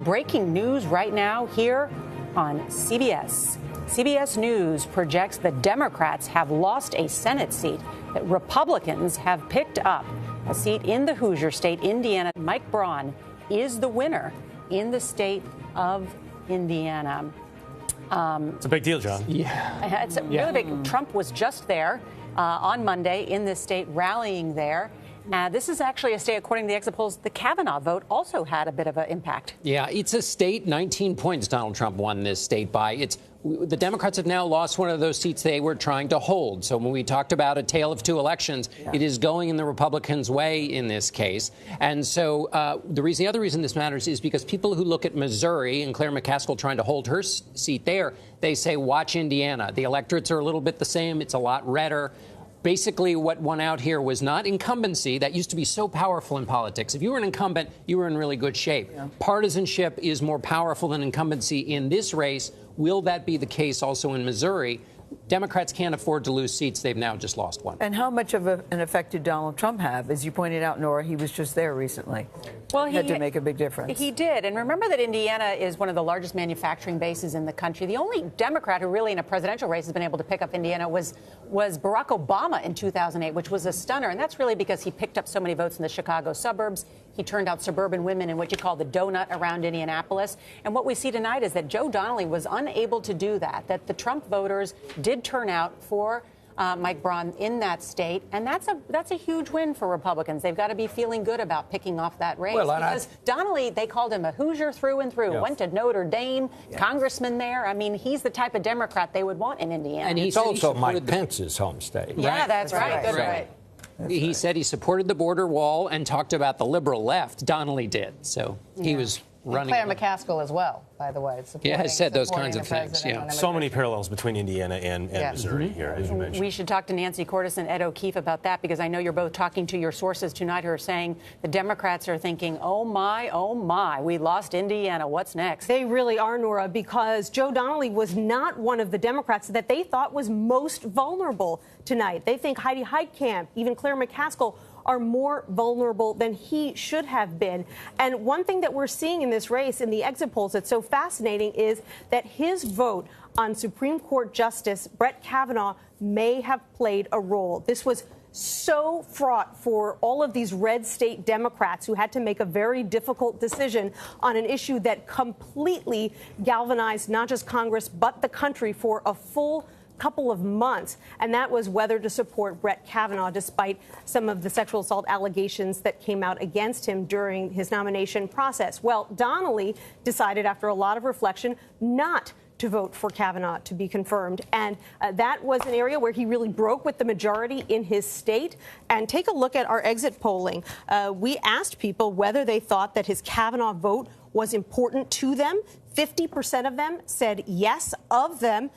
Breaking news right now here on CBS. CBS News projects that Democrats have lost a Senate seat, that Republicans have picked up a seat in the Hoosier state, Indiana. Mike Braun is the winner in the state of Indiana. It's a big deal, John. Yeah. It's really big. Trump was just there on Monday in this state, rallying there. This is actually a state, according to the exit polls, the Kavanaugh vote also had a bit of an impact. Yeah, it's a state, 19 points Donald Trump won this state by. The Democrats have now lost one of those seats they were trying to hold. So when we talked about a tale of two elections, it is going in the Republicans' way in this case. And so the other reason this matters is because people who look at Missouri and Claire McCaskill trying to hold her seat there, they say, watch Indiana. The electorates are a little bit the same. It's a lot redder. Basically, what won out here was not incumbency. That used to be so powerful in politics. If you were an incumbent, you were in really good shape. Yeah. Partisanship is more powerful than incumbency in this race. Will that be the case also in Missouri? Democrats can't afford to lose seats. They've now just lost one. And how much of an effect did Donald Trump have? As you pointed out, Nora, he was just there recently. Well, he had to make a big difference. He did. And remember that Indiana is one of the largest manufacturing bases in the country. The only Democrat who really in a presidential race has been able to pick up Indiana was Barack Obama in 2008, which was a stunner. And that's really because he picked up so many votes in the Chicago suburbs. He turned out suburban women in what you call the donut around Indianapolis. And what we see tonight is that Joe Donnelly was unable to do that the Trump voters did turn out for Mike Braun in that state. And that's a huge win for Republicans. They've got to be feeling good about picking off that race. Well, because Donnelly, they called him a Hoosier through and through. Yes. Went to Notre Dame, congressman there. I mean, he's the type of Democrat they would want in Indiana. And it's also Mike Pence's home state. Yeah, that's right. Good right. He said he supported the border wall and talked about the liberal left. Donnelly did. So he was running. And Claire McCaskill as well, by the way. Has said those kinds of things. Yeah. So many parallels between Indiana and Missouri here, as you mentioned. We should talk to Nancy Cordes and Ed O'Keefe about that, because I know you're both talking to your sources tonight who are saying the Democrats are thinking, oh, my, we lost Indiana. What's next? They really are, Nora, because Joe Donnelly was not one of the Democrats that they thought was most vulnerable tonight. They think Heidi Heitkamp, even Claire McCaskill, are more vulnerable than he should have been. And one thing that we're seeing in this race in the exit polls that's so fascinating is that his vote on Supreme Court Justice Brett Kavanaugh may have played a role. This was so fraught for all of these red state Democrats who had to make a very difficult decision on an issue that completely galvanized not just Congress, but the country for a full couple of months, and that was whether to support Brett Kavanaugh despite some of the sexual assault allegations that came out against him during his nomination process. Well, Donnelly decided after a lot of reflection not to vote for Kavanaugh to be confirmed. And that was an area where he really broke with the majority in his state. And take a look at our exit polling. We asked people whether they thought that his Kavanaugh vote was important to them. 50% of them said yes. Of them,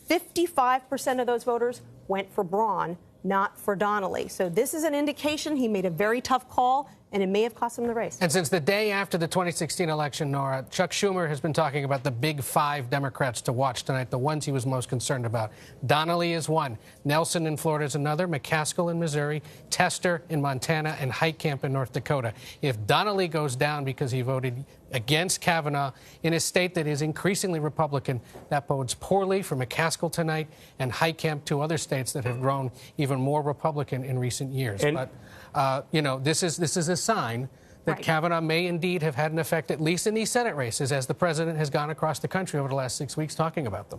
55% of those voters went for Braun, not for Donnelly. So this is an indication he made a very tough call, and it may have cost him the race. And since the day after the 2016 election, Nora, Chuck Schumer has been talking about the big five Democrats to watch tonight, the ones he was most concerned about. Donnelly is one. Nelson in Florida is another. McCaskill in Missouri. Tester in Montana. And Heitkamp in North Dakota. If Donnelly goes down because he voted against Kavanaugh in a state that is increasingly Republican, that bodes poorly for McCaskill tonight and Heitkamp, two other states that have grown even more Republican in recent years. But, this is a sign that Kavanaugh may indeed have had an effect, at least in these Senate races, as the president has gone across the country over the last 6 weeks talking about them.